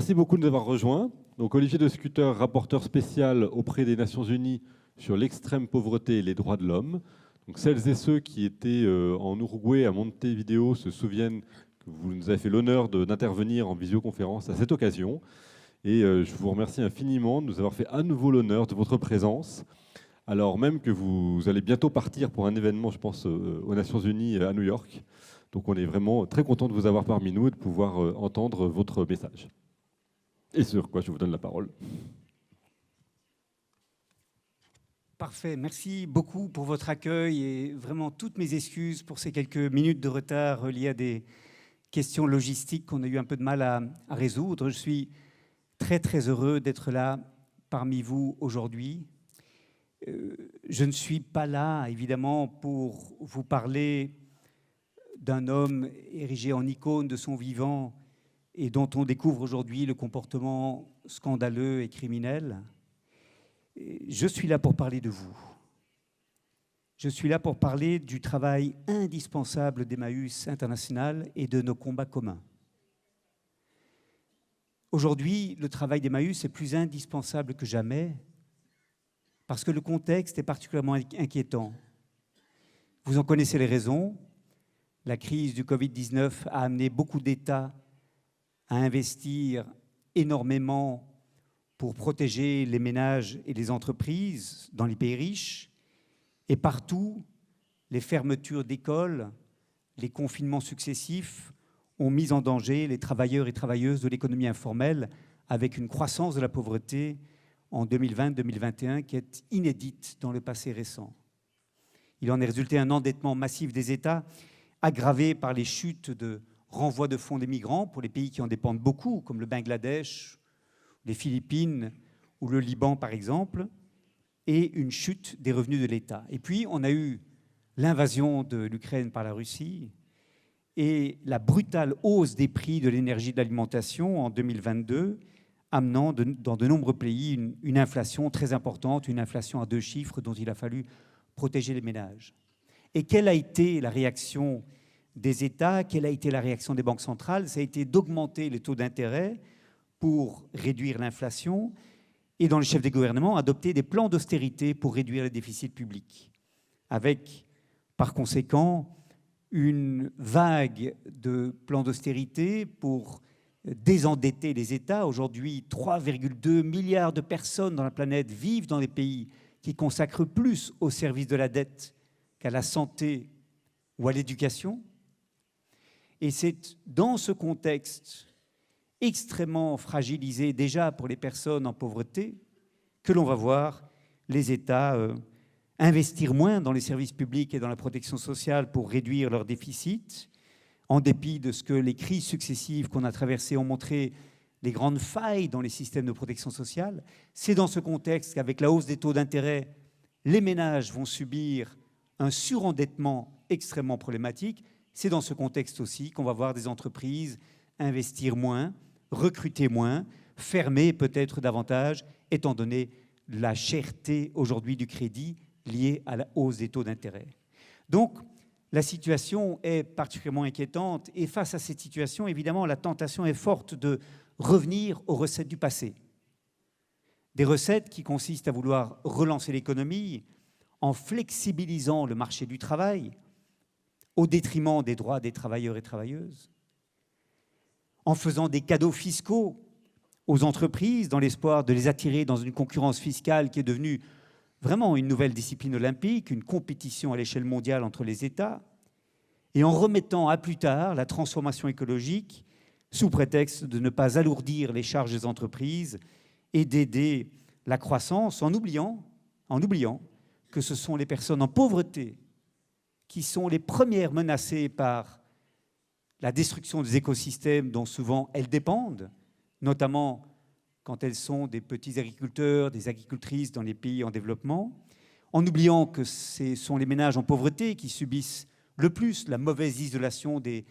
merci beaucoup de nous avoir rejoints. Donc, Olivier de Scutter, rapporteur spécial auprès des Nations Unies sur l'extrême pauvreté et les droits de l'homme. Donc, celles et ceux qui étaient en Uruguay à Montevideo se souviennent que vous nous avez fait l'honneur d'intervenir en visioconférence à cette occasion. Et je vous remercie infiniment de nous avoir fait à nouveau l'honneur de votre présence, alors même que vous allez bientôt partir pour un événement, je pense, aux Nations Unies à New York. Donc on est vraiment très content de vous avoir parmi nous et de pouvoir entendre votre message. Et sur quoi je vous donne la parole. Parfait, merci beaucoup pour votre accueil et vraiment toutes mes excuses pour ces quelques minutes de retard liées à des questions logistiques qu'on a eu un peu de mal à résoudre. Je suis très heureux d'être là parmi vous aujourd'hui. Je ne suis pas là, évidemment, pour vous parler d'un homme érigé en icône de son vivant et dont on découvre aujourd'hui le comportement scandaleux et criminel. Je suis là pour parler de vous. Je suis là pour parler du travail indispensable d'Emmaüs International et de nos combats communs. Aujourd'hui, le travail d'Emmaüs est plus indispensable que jamais parce que le contexte est particulièrement inquiétant. Vous en connaissez les raisons. La crise du Covid-19 a amené beaucoup d'États à investir énormément pour protéger les ménages et les entreprises dans les pays riches. Et partout, les fermetures d'écoles, les confinements successifs ont mis en danger les travailleurs et travailleuses de l'économie informelle avec une croissance de la pauvreté en 2020-2021 qui est inédite dans le passé récent. Il en est résulté un endettement massif des États aggravé par les chutes de renvoi de fonds des migrants pour les pays qui en dépendent beaucoup, comme le Bangladesh, les Philippines ou le Liban par exemple, et une chute des revenus de l'État. Et puis on a eu l'invasion de l'Ukraine par la Russie et la brutale hausse des prix de l'énergie et de l'alimentation en 2022, amenant dans de nombreux pays une inflation très importante, une inflation à 2 chiffres dont il a fallu protéger les ménages. Et quelle a été la réaction des États, quelle a été la réaction des banques centrales? Ça a été d'augmenter les taux d'intérêt pour réduire l'inflation et, dans les chefs des gouvernements, adopter des plans d'austérité pour réduire les déficits publics, avec, par conséquent, une vague de plans d'austérité pour désendetter les États. Aujourd'hui, 3,2 milliards de personnes dans la planète vivent dans des pays qui consacrent plus au service de la dette qu'à la santé ou à l'éducation. Et c'est dans ce contexte extrêmement fragilisé déjà pour les personnes en pauvreté que l'on va voir les États investir moins dans les services publics et dans la protection sociale pour réduire leurs déficits, en dépit de ce que les crises successives qu'on a traversées ont montré, les grandes failles dans les systèmes de protection sociale. C'est dans ce contexte qu'avec la hausse des taux d'intérêt, les ménages vont subir un surendettement extrêmement problématique. C'est dans ce contexte aussi qu'on va voir des entreprises investir moins, recruter moins, fermer peut-être davantage, étant donné la cherté aujourd'hui du crédit liée à la hausse des taux d'intérêt. Donc, la situation est particulièrement inquiétante et face à cette situation, évidemment, la tentation est forte de revenir aux recettes du passé. Des recettes qui consistent à vouloir relancer l'économie en flexibilisant le marché du travail au détriment des droits des travailleurs et travailleuses, en faisant des cadeaux fiscaux aux entreprises dans l'espoir de les attirer dans une concurrence fiscale qui est devenue vraiment une nouvelle discipline olympique, une compétition à l'échelle mondiale entre les États, et en remettant à plus tard la transformation écologique sous prétexte de ne pas alourdir les charges des entreprises et d'aider la croissance en oubliant que ce sont les personnes en pauvreté qui sont les premières menacées par la destruction des écosystèmes dont souvent elles dépendent, notamment quand elles sont des petits agriculteurs, des agricultrices dans les pays en développement, en oubliant que ce sont les ménages en pauvreté qui subissent le plus la mauvaise isolation des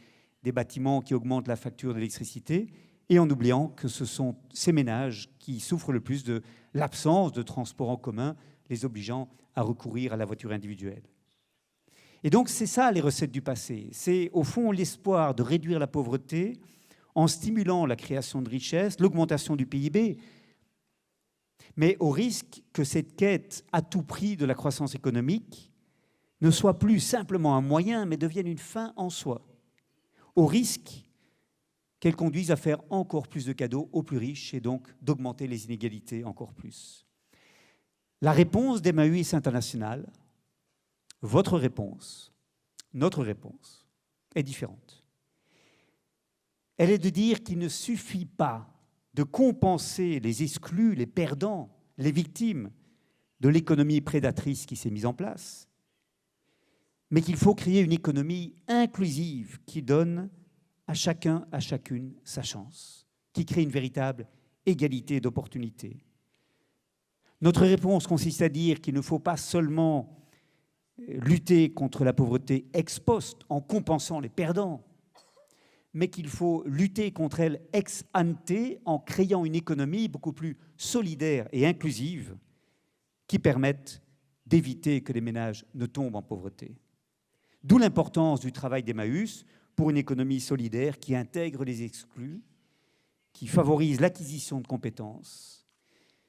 bâtiments qui augmentent la facture d'électricité, et en oubliant que ce sont ces ménages qui souffrent le plus de l'absence de transport en commun, les obligeant à recourir à la voiture individuelle. Et donc c'est ça les recettes du passé, c'est au fond l'espoir de réduire la pauvreté en stimulant la création de richesses, l'augmentation du PIB, mais au risque que cette quête à tout prix de la croissance économique ne soit plus simplement un moyen, mais devienne une fin en soi, au risque qu'elle conduise à faire encore plus de cadeaux aux plus riches et donc d'augmenter les inégalités encore plus. La réponse d'Emmaüs International, votre réponse, notre réponse, est différente. Elle est de dire qu'il ne suffit pas de compenser les exclus, les perdants, les victimes de l'économie prédatrice qui s'est mise en place, mais qu'il faut créer une économie inclusive qui donne à chacun, à chacune sa chance, qui crée une véritable égalité d'opportunités. Notre réponse consiste à dire qu'il ne faut pas seulement lutter contre la pauvreté ex post en compensant les perdants, mais qu'il faut lutter contre elle ex ante en créant une économie beaucoup plus solidaire et inclusive qui permette d'éviter que les ménages ne tombent en pauvreté. D'où l'importance du travail d'Emmaüs pour une économie solidaire qui intègre les exclus, qui favorise l'acquisition de compétences,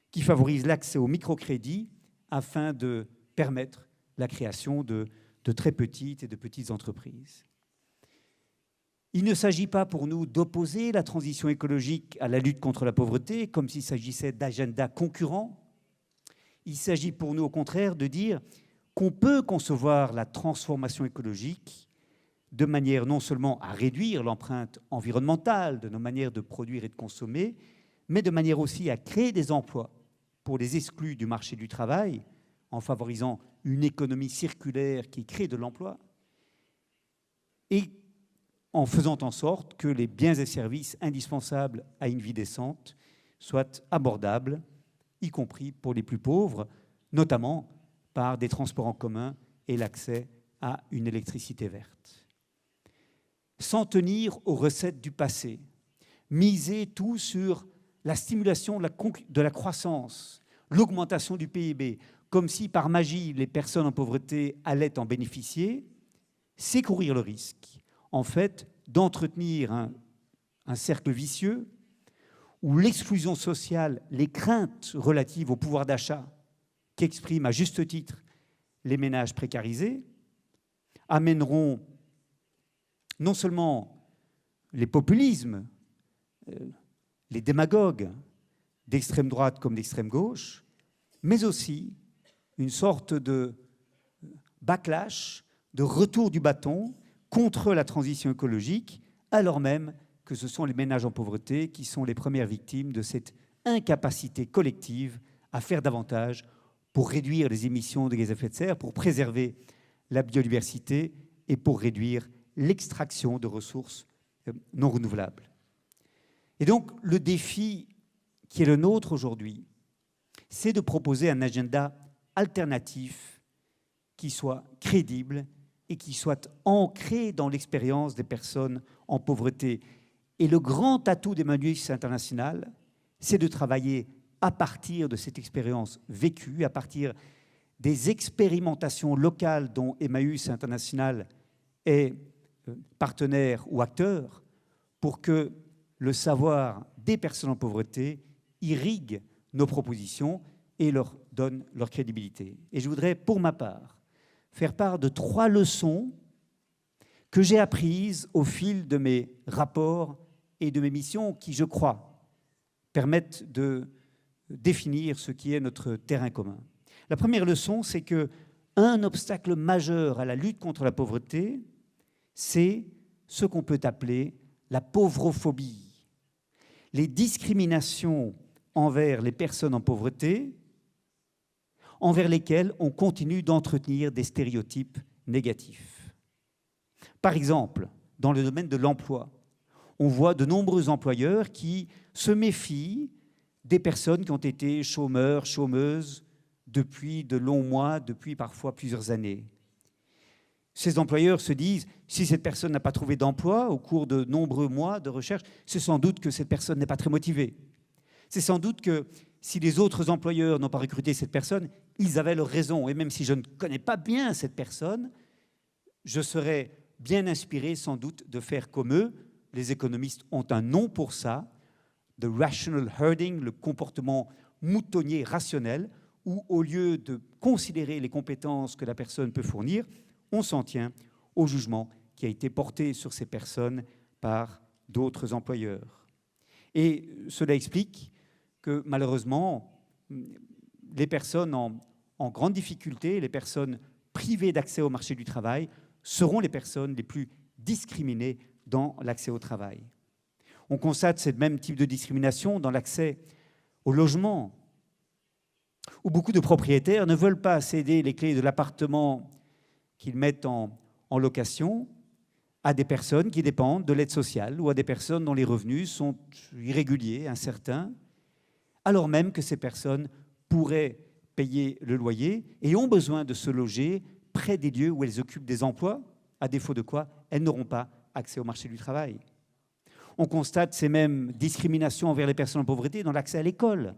qui favorise l'accès au microcrédit afin de permettre la création de très petites et de petites entreprises. Il ne s'agit pas pour nous d'opposer la transition écologique à la lutte contre la pauvreté, comme s'il s'agissait d'agendas concurrents. Il s'agit pour nous, au contraire, de dire qu'on peut concevoir la transformation écologique de manière non seulement à réduire l'empreinte environnementale de nos manières de produire et de consommer, mais de manière aussi à créer des emplois pour les exclus du marché du travail, en favorisant une économie circulaire qui crée de l'emploi, et en faisant en sorte que les biens et services indispensables à une vie décente soient abordables, y compris pour les plus pauvres, notamment par des transports en commun et l'accès à une électricité verte. S'en tenir aux recettes du passé, miser tout sur la stimulation de la croissance, l'augmentation du PIB, comme si par magie les personnes en pauvreté allaient en bénéficier, c'est courir le risque, en fait, d'entretenir un cercle vicieux où l'exclusion sociale, les craintes relatives au pouvoir d'achat qu'expriment à juste titre les ménages précarisés, amèneront non seulement les populismes, les démagogues d'extrême droite comme d'extrême gauche, mais aussi une sorte de backlash, de retour du bâton contre la transition écologique, alors même que ce sont les ménages en pauvreté qui sont les premières victimes de cette incapacité collective à faire davantage pour réduire les émissions de gaz à effet de serre, pour préserver la biodiversité et pour réduire l'extraction de ressources non renouvelables. Et donc, le défi qui est le nôtre aujourd'hui, c'est de proposer un agenda alternatif qui soit crédible et qui soit ancré dans l'expérience des personnes en pauvreté. Et le grand atout d'Emmaüs International, c'est de travailler à partir de cette expérience vécue, à partir des expérimentations locales dont Emmaüs International est partenaire ou acteur, pour que le savoir des personnes en pauvreté irrigue nos propositions et leur donne leur crédibilité. Et je voudrais, pour ma part, faire part de 3 leçons que j'ai apprises au fil de mes rapports et de mes missions qui, je crois, permettent de définir ce qui est notre terrain commun. La première leçon, c'est qu'un obstacle majeur à la lutte contre la pauvreté, c'est ce qu'on peut appeler la pauvrophobie. Les discriminations envers les personnes en pauvreté, envers lesquelles on continue d'entretenir des stéréotypes négatifs. Par exemple, dans le domaine de l'emploi, on voit de nombreux employeurs qui se méfient des personnes qui ont été chômeurs, chômeuses depuis de longs mois, depuis parfois plusieurs années. Ces employeurs se disent, si cette personne n'a pas trouvé d'emploi au cours de nombreux mois de recherche, c'est sans doute que cette personne n'est pas très motivée. C'est sans doute que si les autres employeurs n'ont pas recruté cette personne, ils avaient leur raison. Et même si je ne connais pas bien cette personne, je serais bien inspiré sans doute de faire comme eux, les économistes ont un nom pour ça, the rational herding, le comportement moutonnier rationnel, où au lieu de considérer les compétences que la personne peut fournir, on s'en tient au jugement qui a été porté sur ces personnes par d'autres employeurs. Et cela explique que malheureusement, les personnes en grande difficulté, les personnes privées d'accès au marché du travail, seront les personnes les plus discriminées dans l'accès au travail. On constate ce même type de discrimination dans l'accès au logement, où beaucoup de propriétaires ne veulent pas céder les clés de l'appartement qu'ils mettent en location à des personnes qui dépendent de l'aide sociale ou à des personnes dont les revenus sont irréguliers, incertains, alors même que ces personnes pourraient payer le loyer et ont besoin de se loger près des lieux où elles occupent des emplois, à défaut de quoi elles n'auront pas accès au marché du travail. On constate ces mêmes discriminations envers les personnes en pauvreté dans l'accès à l'école,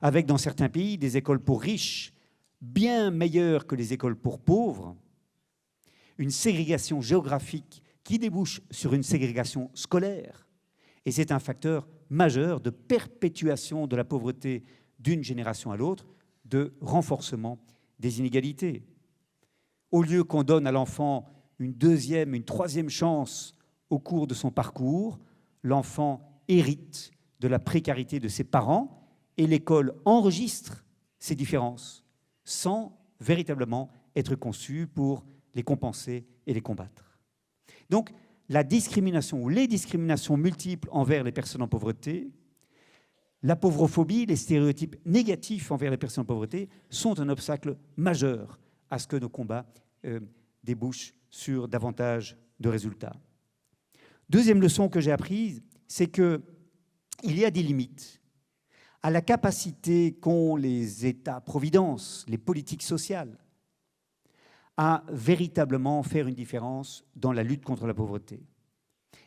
avec dans certains pays des écoles pour riches bien meilleures que les écoles pour pauvres, une ségrégation géographique qui débouche sur une ségrégation scolaire. Et c'est un facteur majeur de perpétuation de la pauvreté d'une génération à l'autre, de renforcement des inégalités. Au lieu qu'on donne à l'enfant une deuxième, une troisième chance au cours de son parcours, l'enfant hérite de la précarité de ses parents et l'école enregistre ces différences sans véritablement être conçue pour les compenser et les combattre. Donc, la discrimination ou les discriminations multiples envers les personnes en pauvreté, la pauvrophobie, les stéréotypes négatifs envers les personnes en pauvreté sont un obstacle majeur à ce que nos combats débouchent sur davantage de résultats. Deuxième leçon que j'ai apprise, c'est qu'il y a des limites à la capacité qu'ont les États-providence, les politiques sociales, à véritablement faire une différence dans la lutte contre la pauvreté.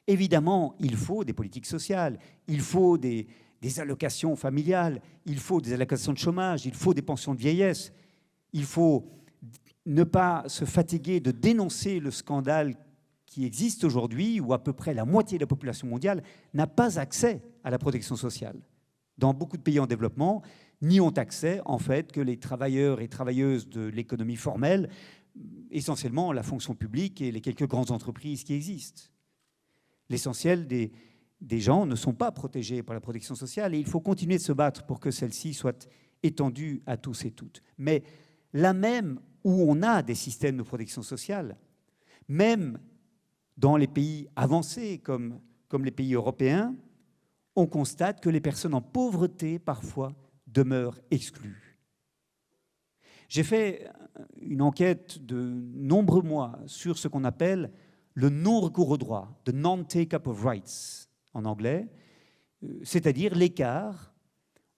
Évidemment, il faut des politiques sociales, il faut des allocations familiales, il faut des allocations de chômage, il faut des pensions de vieillesse, il faut ne pas se fatiguer de dénoncer le scandale qui existe aujourd'hui, où à peu près la moitié de la population mondiale n'a pas accès à la protection sociale. Dans beaucoup de pays en développement, n'y ont accès, en fait, que les travailleurs et travailleuses de l'économie formelle, essentiellement la fonction publique et les quelques grandes entreprises qui existent. L'essentiel des gens ne sont pas protégés par la protection sociale et il faut continuer de se battre pour que celle-ci soit étendue à tous et toutes. Mais là même où on a des systèmes de protection sociale, même dans les pays avancés comme les pays européens, on constate que les personnes en pauvreté, parfois, demeurent exclues. J'ai fait une enquête de nombreux mois sur ce qu'on appelle le non-recours aux droits, the non-take-up of rights en anglais, c'est-à-dire l'écart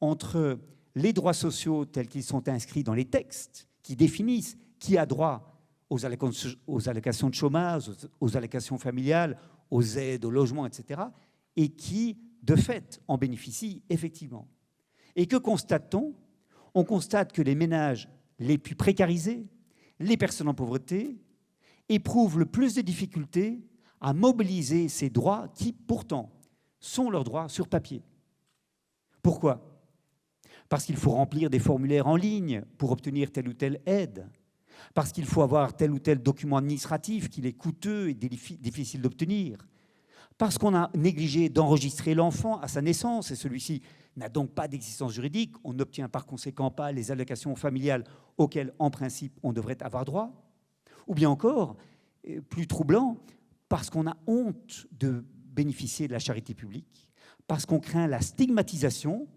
entre les droits sociaux tels qu'ils sont inscrits dans les textes qui définissent qui a droit aux allocations de chômage, aux allocations familiales, aux aides au logement, etc., et qui, de fait, en bénéficient effectivement. Et que constate-t-on ? On constate que les ménages les plus précarisés, les personnes en pauvreté, éprouvent le plus de difficultés à mobiliser ces droits qui, pourtant, sont leurs droits sur papier. Pourquoi ? Parce qu'il faut remplir des formulaires en ligne pour obtenir telle ou telle aide, parce qu'il faut avoir tel ou tel document administratif qu'il est coûteux et difficile d'obtenir, parce qu'on a négligé d'enregistrer l'enfant à sa naissance et celui-ci n'a donc pas d'existence juridique, on n'obtient par conséquent pas les allocations familiales auxquelles, en principe, on devrait avoir droit. Ou bien encore, plus troublant, parce qu'on a honte de bénéficier de la charité publique, parce qu'on craint la stigmatisation,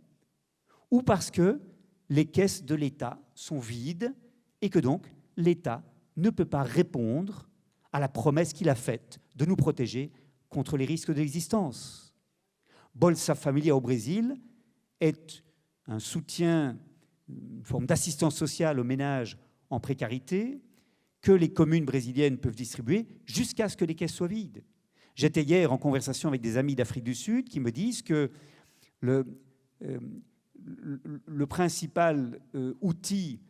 ou parce que les caisses de l'État sont vides et que donc l'État ne peut pas répondre à la promesse qu'il a faite de nous protéger contre les risques de l'existence. Bolsa Familia au Brésil est un soutien, une forme d'assistance sociale aux ménages en précarité que les communes brésiliennes peuvent distribuer jusqu'à ce que les caisses soient vides. J'étais hier en conversation avec des amis d'Afrique du Sud qui me disent que le principal outil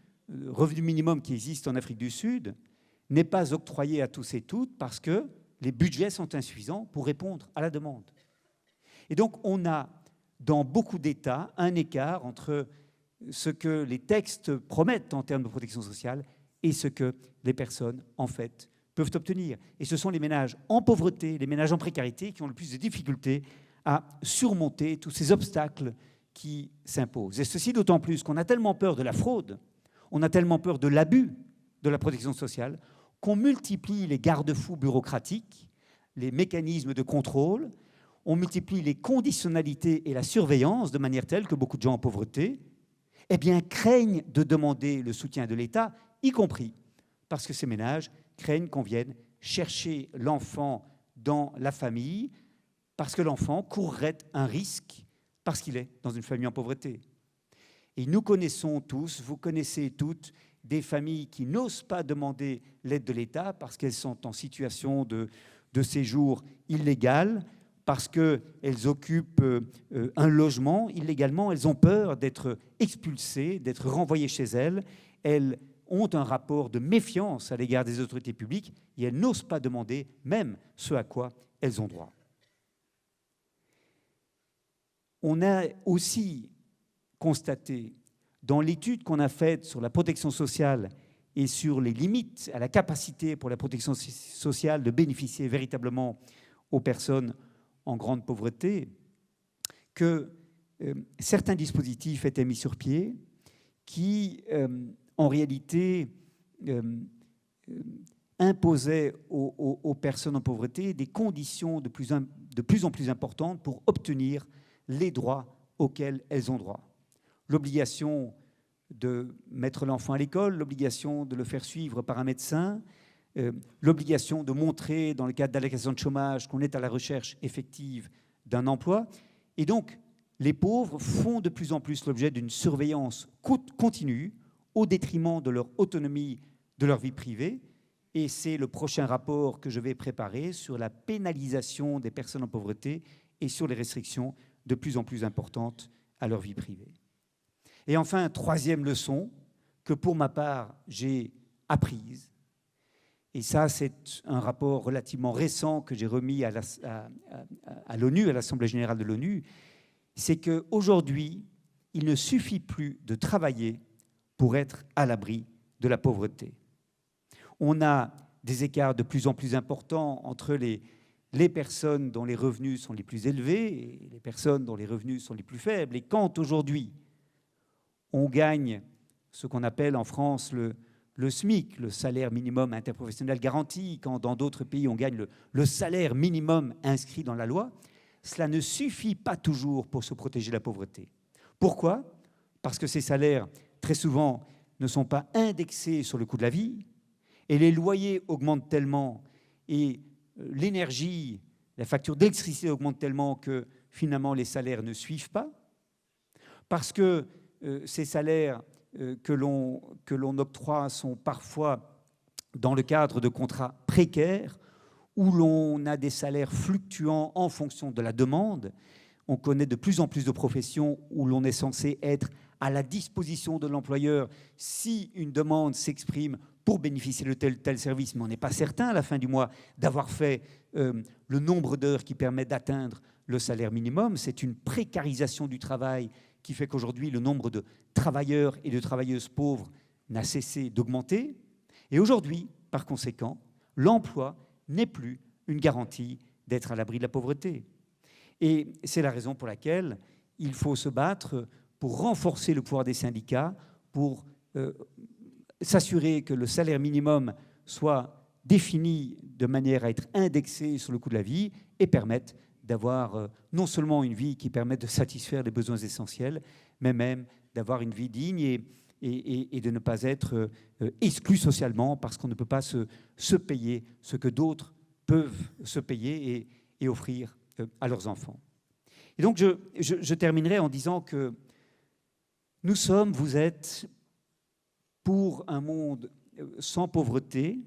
revenu minimum qui existe en Afrique du Sud n'est pas octroyé à tous et toutes parce que les budgets sont insuffisants pour répondre à la demande. Et donc, on a, dans beaucoup d'États, un écart entre ce que les textes promettent en termes de protection sociale et ce que les personnes, en fait, peuvent obtenir. Et ce sont les ménages en pauvreté, les ménages en précarité qui ont le plus de difficultés à surmonter tous ces obstacles qui s'imposent. Et ceci d'autant plus qu'on a tellement peur de la fraude, on a tellement peur de l'abus de la protection sociale, qu'on multiplie les garde-fous bureaucratiques, les mécanismes de contrôle, on multiplie les conditionnalités et la surveillance de manière telle que beaucoup de gens en pauvreté craignent de demander le soutien de l'État, y compris parce que ces ménages craignent qu'on vienne chercher l'enfant dans la famille, parce que l'enfant courrait un risque parce qu'il est dans une famille en pauvreté. Et nous connaissons tous, vous connaissez toutes, des familles qui n'osent pas demander l'aide de l'État parce qu'elles sont en situation de séjour illégal, parce qu'elles occupent un logement illégalement, elles ont peur d'être expulsées, d'être renvoyées chez elles, elles ont un rapport de méfiance à l'égard des autorités publiques et elles n'osent pas demander même ce à quoi elles ont droit. On a aussi constaté, dans l'étude qu'on a faite sur la protection sociale et sur les limites à la capacité pour la protection sociale de bénéficier véritablement aux personnes en grande pauvreté, que certains dispositifs étaient mis sur pied qui, en réalité, imposaient aux personnes en pauvreté des conditions de plus en plus importantes pour obtenir les droits auxquels elles ont droit. L'obligation de mettre l'enfant à l'école, l'obligation de le faire suivre par un médecin, l'obligation de montrer, dans le cadre d'allocation de chômage, qu'on est à la recherche effective d'un emploi. Et donc, les pauvres font de plus en plus l'objet d'une surveillance continue au détriment de leur autonomie, de leur vie privée. Et c'est le prochain rapport que je vais préparer sur la pénalisation des personnes en pauvreté et sur les restrictions de plus en plus importantes à leur vie privée. Et enfin, troisième leçon que pour ma part j'ai apprise, et ça c'est un rapport relativement récent que j'ai remis à l'ONU, à l'Assemblée générale de l'ONU, c'est qu'aujourd'hui, il ne suffit plus de travailler pour être à l'abri de la pauvreté. On a des écarts de plus en plus importants entre les personnes dont les revenus sont les plus élevés et les personnes dont les revenus sont les plus faibles. Et quand aujourd'hui, on gagne ce qu'on appelle en France le SMIC, le salaire minimum interprofessionnel garanti, quand dans d'autres pays on gagne le salaire minimum inscrit dans la loi, cela ne suffit pas toujours pour se protéger de la pauvreté. Pourquoi ? Parce que ces salaires, très souvent, ne sont pas indexés sur le coût de la vie, et les loyers augmentent tellement, et l'énergie, la facture d'électricité augmente tellement que finalement les salaires ne suivent pas, parce que ces salaires que l'on octroie sont parfois dans le cadre de contrats précaires où l'on a des salaires fluctuants en fonction de la demande. On connaît de plus en plus de professions où l'on est censé être à la disposition de l'employeur si une demande s'exprime pour bénéficier de tel service, mais on n'est pas certain à la fin du mois d'avoir fait le nombre d'heures qui permet d'atteindre le salaire minimum. C'est une précarisation du travail qui fait qu'aujourd'hui, le nombre de travailleurs et de travailleuses pauvres n'a cessé d'augmenter. Et aujourd'hui, par conséquent, l'emploi n'est plus une garantie d'être à l'abri de la pauvreté. Et c'est la raison pour laquelle il faut se battre pour renforcer le pouvoir des syndicats, pour s'assurer que le salaire minimum soit défini de manière à être indexé sur le coût de la vie et permettre d'avoir non seulement une vie qui permette de satisfaire les besoins essentiels, mais même d'avoir une vie digne et de ne pas être exclu socialement parce qu'on ne peut pas se payer ce que d'autres peuvent se payer et offrir à leurs enfants. Et donc je terminerai en disant que vous êtes pour un monde sans pauvreté,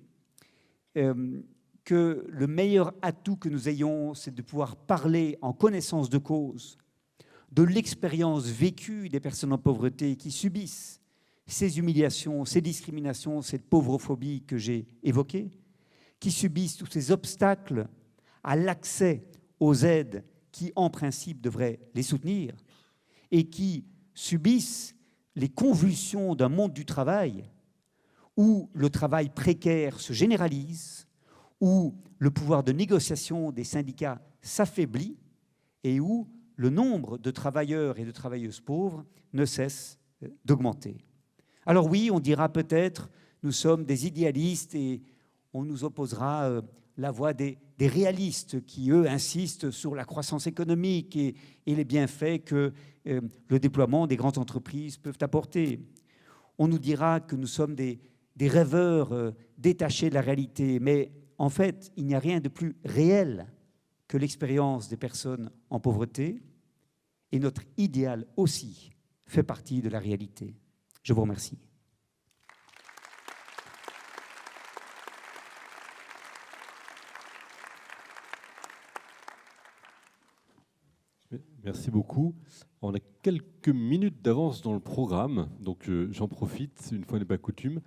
que le meilleur atout que nous ayons, c'est de pouvoir parler en connaissance de cause de l'expérience vécue des personnes en pauvreté qui subissent ces humiliations, ces discriminations, cette pauvrophobie que j'ai évoquée, qui subissent tous ces obstacles à l'accès aux aides qui, en principe, devraient les soutenir, et qui subissent les convulsions d'un monde du travail où le travail précaire se généralise, où le pouvoir de négociation des syndicats s'affaiblit et où le nombre de travailleurs et de travailleuses pauvres ne cesse d'augmenter. Alors oui, on dira peut-être, nous sommes des idéalistes et on nous opposera la voix des réalistes qui, eux, insistent sur la croissance économique et les bienfaits que le déploiement des grandes entreprises peuvent apporter. On nous dira que nous sommes des rêveurs détachés de la réalité, mais en fait, il n'y a rien de plus réel que l'expérience des personnes en pauvreté, et notre idéal aussi fait partie de la réalité. Je vous remercie. Merci beaucoup. On a quelques minutes d'avance dans le programme, donc j'en profite, une fois n'est pas coutume.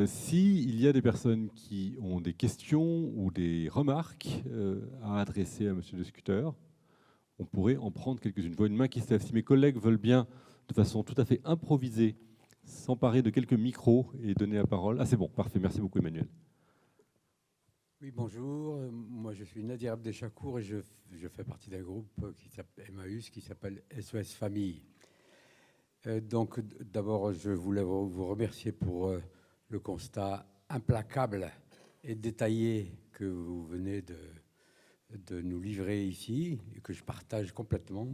S'il y a des personnes qui ont des questions ou des remarques à adresser à Monsieur Descutter, on pourrait en prendre quelques-unes. Je vois une main qui se lève. Si mes collègues veulent bien, de façon tout à fait improvisée, s'emparer de quelques micros et donner la parole. Ah, c'est bon, parfait. Merci beaucoup, Emmanuel. Oui, bonjour. Moi, je suis Nadir Abdechakour et je fais partie d'un groupe qui s'appelle Emmaüs, qui s'appelle SOS Famille. Donc, d'abord, je voulais vous remercier pour le constat implacable et détaillé que vous venez de nous livrer ici et que je partage complètement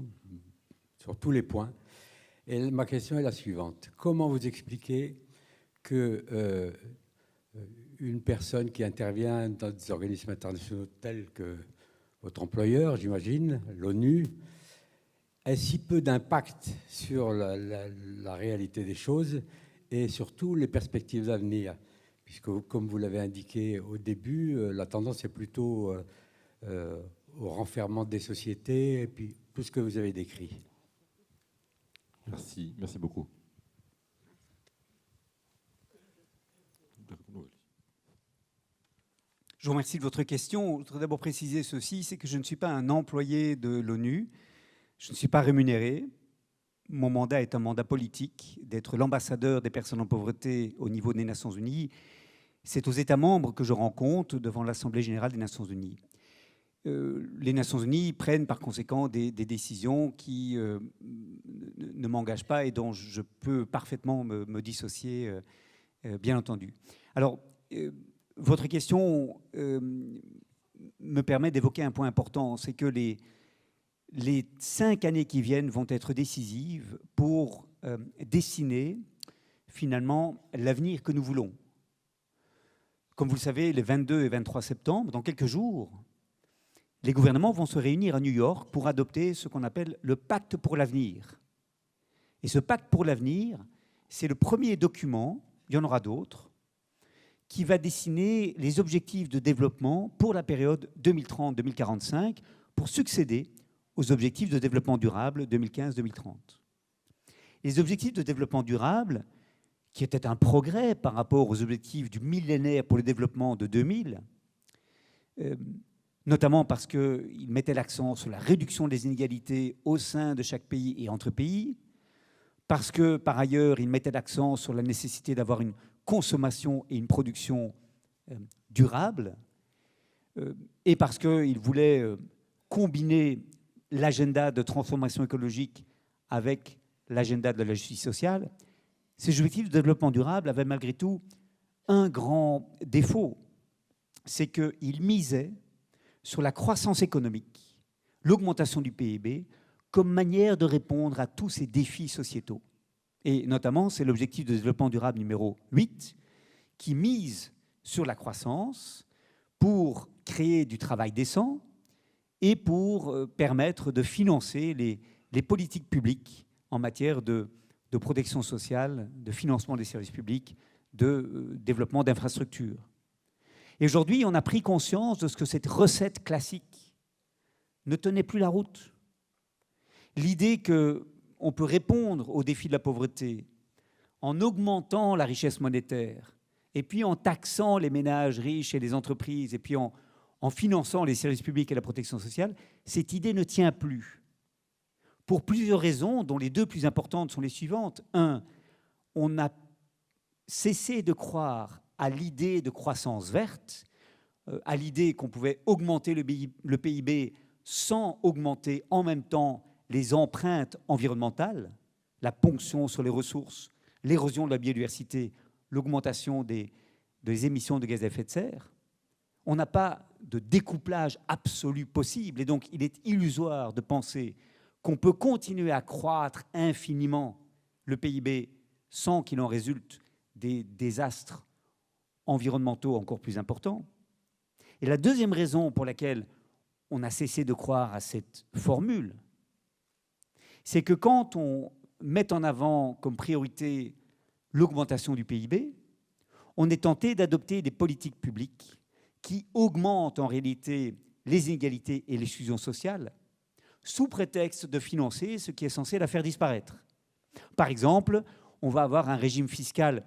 sur tous les points. Et ma question est la suivante. Comment vous expliquez que une personne qui intervient dans des organismes internationaux tels que votre employeur, j'imagine, l'ONU, ait si peu d'impact sur la réalité des choses et surtout les perspectives d'avenir? Puisque, comme vous l'avez indiqué au début, la tendance est plutôt au renfermement des sociétés et puis tout ce que vous avez décrit. Merci, merci beaucoup. Je vous remercie de votre question. Je voudrais d'abord préciser ceci, c'est que je ne suis pas un employé de l'ONU, je ne suis pas rémunéré. Mon mandat est un mandat politique, d'être l'ambassadeur des personnes en pauvreté au niveau des Nations Unies. C'est aux États membres que je rends compte devant l'Assemblée générale des Nations Unies. Les Nations Unies prennent par conséquent des décisions qui ne m'engagent pas et dont je peux parfaitement me dissocier, bien entendu. Alors, votre question me permet d'évoquer un point important, c'est que les 5 années qui viennent vont être décisives pour dessiner finalement l'avenir que nous voulons. Comme vous le savez, les 22 et 23 septembre, dans quelques jours, les gouvernements vont se réunir à New York pour adopter ce qu'on appelle le pacte pour l'avenir. Et ce pacte pour l'avenir, c'est le premier document, il y en aura d'autres, qui va dessiner les objectifs de développement pour la période 2030-2045 pour succéder aux objectifs de développement durable 2015-2030. Les objectifs de développement durable, qui étaient un progrès par rapport aux objectifs du millénaire pour le développement de 2000, notamment parce qu'ils mettaient l'accent sur la réduction des inégalités au sein de chaque pays et entre pays, parce que, par ailleurs, ils mettaient l'accent sur la nécessité d'avoir une consommation et une production durable, et parce qu'ils voulaient combiner l'agenda de transformation écologique avec l'agenda de la justice sociale. Ces objectifs de développement durable avaient malgré tout un grand défaut, c'est qu'ils misaient sur la croissance économique, l'augmentation du PIB, comme manière de répondre à tous ces défis sociétaux. Et notamment, c'est l'objectif de développement durable numéro 8, qui mise sur la croissance pour créer du travail décent et pour permettre de financer les politiques publiques en matière de protection sociale, de financement des services publics, de développement d'infrastructures. Et aujourd'hui, on a pris conscience de ce que cette recette classique ne tenait plus la route. L'idée qu'on peut répondre aux défis de la pauvreté en augmentant la richesse monétaire et puis en taxant les ménages riches et les entreprises, et puis en finançant les services publics et la protection sociale, cette idée ne tient plus. Pour plusieurs raisons, dont les deux plus importantes sont les suivantes. Un, on a cessé de croire à l'idée de croissance verte, à l'idée qu'on pouvait augmenter le PIB sans augmenter en même temps les empreintes environnementales, la ponction sur les ressources, l'érosion de la biodiversité, l'augmentation des émissions de gaz à effet de serre. On n'a pas de découplage absolu possible, et donc il est illusoire de penser qu'on peut continuer à croître infiniment le PIB sans qu'il en résulte des désastres environnementaux encore plus importants. Et la deuxième raison pour laquelle on a cessé de croire à cette formule, c'est que quand on met en avant comme priorité l'augmentation du PIB, on est tenté d'adopter des politiques publiques qui augmentent en réalité les inégalités et l'exclusion sociale sous prétexte de financer ce qui est censé la faire disparaître. Par exemple, on va avoir un régime fiscal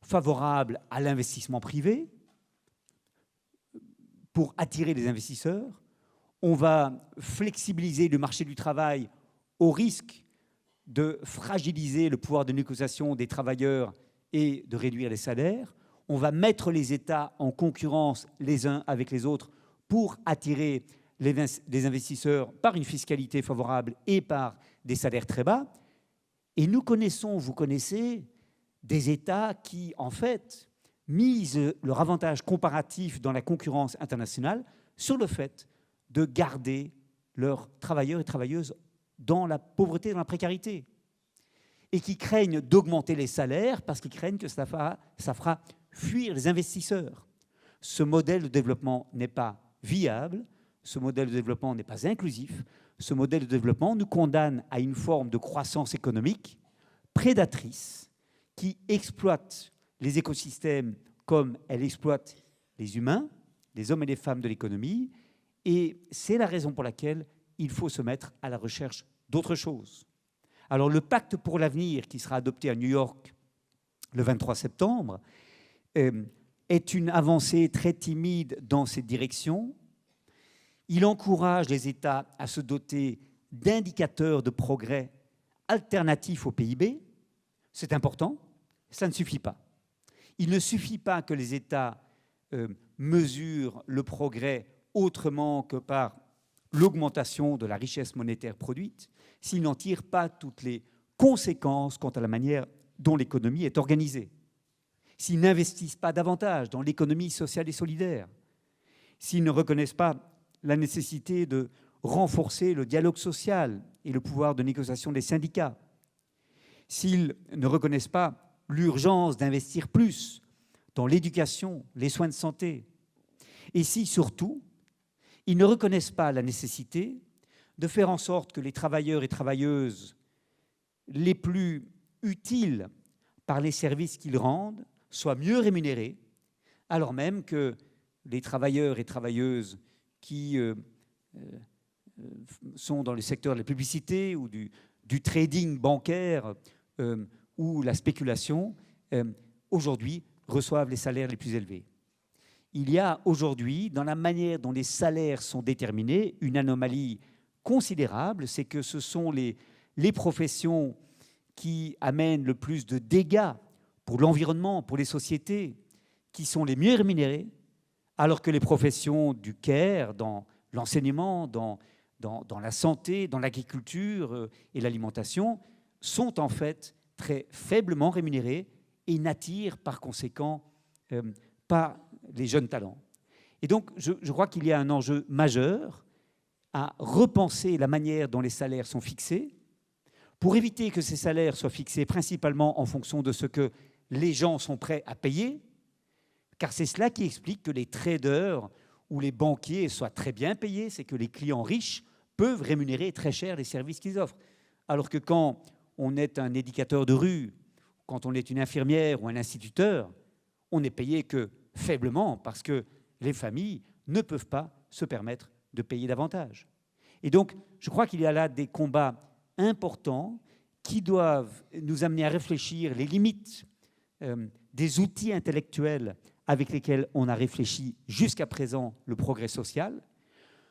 favorable à l'investissement privé pour attirer les investisseurs. On va flexibiliser le marché du travail au risque de fragiliser le pouvoir de négociation des travailleurs et de réduire les salaires. On va mettre les États en concurrence les uns avec les autres pour attirer les investisseurs par une fiscalité favorable et par des salaires très bas. Et nous connaissons, vous connaissez, des États qui, en fait, misent leur avantage comparatif dans la concurrence internationale sur le fait de garder leurs travailleurs et travailleuses dans la pauvreté, dans la précarité, et qui craignent d'augmenter les salaires parce qu'ils craignent que ça fera fuir les investisseurs. Ce modèle de développement n'est pas viable, ce modèle de développement n'est pas inclusif, ce modèle de développement nous condamne à une forme de croissance économique prédatrice qui exploite les écosystèmes comme elle exploite les humains, les hommes et les femmes de l'économie, et c'est la raison pour laquelle il faut se mettre à la recherche d'autre chose. Alors le pacte pour l'avenir qui sera adopté à New York le 23 septembre est une avancée très timide dans cette direction. Il encourage les États à se doter d'indicateurs de progrès alternatifs au PIB. C'est important, ça ne suffit pas. Il ne suffit pas que les États mesurent le progrès autrement que par l'augmentation de la richesse monétaire produite, s'ils n'en tirent pas toutes les conséquences quant à la manière dont l'économie est organisée, s'ils n'investissent pas davantage dans l'économie sociale et solidaire, s'ils ne reconnaissent pas la nécessité de renforcer le dialogue social et le pouvoir de négociation des syndicats, s'ils ne reconnaissent pas l'urgence d'investir plus dans l'éducation, les soins de santé, et si surtout, ils ne reconnaissent pas la nécessité de faire en sorte que les travailleurs et travailleuses les plus utiles par les services qu'ils rendent soient mieux rémunérés, alors même que les travailleurs et travailleuses qui sont dans le secteur de la publicité ou du trading bancaire ou la spéculation, aujourd'hui reçoivent les salaires les plus élevés. Il y a aujourd'hui, dans la manière dont les salaires sont déterminés, une anomalie considérable, c'est que ce sont les professions qui amènent le plus de dégâts pour l'environnement, pour les sociétés, qui sont les mieux rémunérées, alors que les professions du care, dans l'enseignement, dans la santé, dans l'agriculture et l'alimentation, sont en fait très faiblement rémunérées et n'attirent par conséquent pas les jeunes talents. Et donc, je crois qu'il y a un enjeu majeur à repenser la manière dont les salaires sont fixés pour éviter que ces salaires soient fixés principalement en fonction de ce que les gens sont prêts à payer, car c'est cela qui explique que les traders ou les banquiers soient très bien payés, c'est que les clients riches peuvent rémunérer très cher les services qu'ils offrent. Alors que quand on est un éducateur de rue, quand on est une infirmière ou un instituteur, on n'est payé que faiblement parce que les familles ne peuvent pas se permettre de payer davantage. Et donc, je crois qu'il y a là des combats importants qui doivent nous amener à réfléchir les limites des outils intellectuels avec lesquels on a réfléchi jusqu'à présent le progrès social.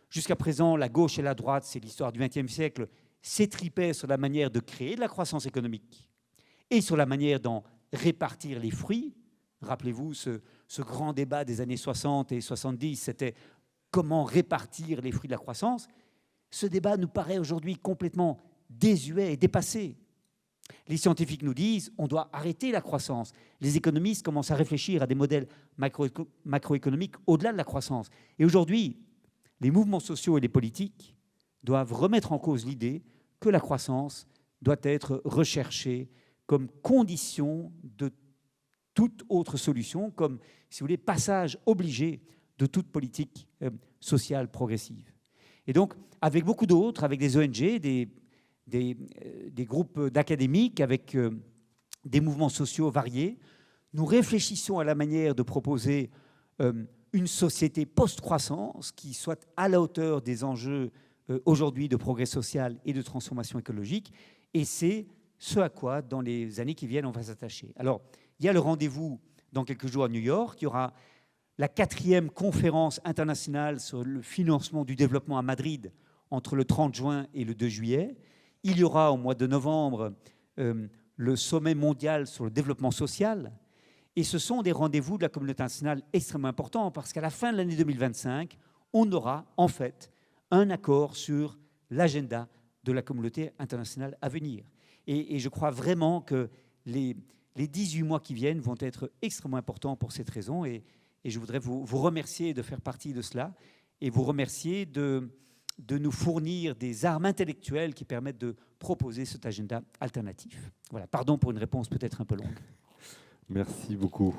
Jusqu'à présent, la gauche et la droite, c'est l'histoire du XXe siècle, s'étripaient sur la manière de créer de la croissance économique et sur la manière d'en répartir les fruits. Rappelez-vous, ce grand débat des années 60 et 70, c'était comment répartir les fruits de la croissance. Ce débat nous paraît aujourd'hui complètement désuet et dépassé. Les scientifiques nous disent on doit arrêter la croissance. Les économistes commencent à réfléchir à des modèles macroéconomiques au-delà de la croissance. Et aujourd'hui, les mouvements sociaux et les politiques doivent remettre en cause l'idée que la croissance doit être recherchée comme condition de toute autre solution, comme, si vous voulez, passage obligé de toute politique sociale progressive. Et donc, avec beaucoup d'autres, avec des ONG, des groupes d'académiques, avec des mouvements sociaux variés, nous réfléchissons à la manière de proposer une société post-croissance qui soit à la hauteur des enjeux aujourd'hui de progrès social et de transformation écologique. Et c'est ce à quoi, dans les années qui viennent, on va s'attacher. Alors, il y a le rendez-vous dans quelques jours à New York. Il y aura la 4e conférence internationale sur le financement du développement à Madrid entre le 30 juin et le 2 juillet. Il y aura au mois de novembre le sommet mondial sur le développement social. Et ce sont des rendez-vous de la communauté internationale extrêmement importants parce qu'à la fin de l'année 2025, on aura en fait un accord sur l'agenda de la communauté internationale à venir. Et je crois vraiment que les 18 mois qui viennent vont être extrêmement importants pour cette raison. Et je voudrais vous remercier de faire partie de cela et vous remercier de nous fournir des armes intellectuelles qui permettent de proposer cet agenda alternatif. Voilà, pardon pour une réponse peut-être un peu longue. Merci beaucoup.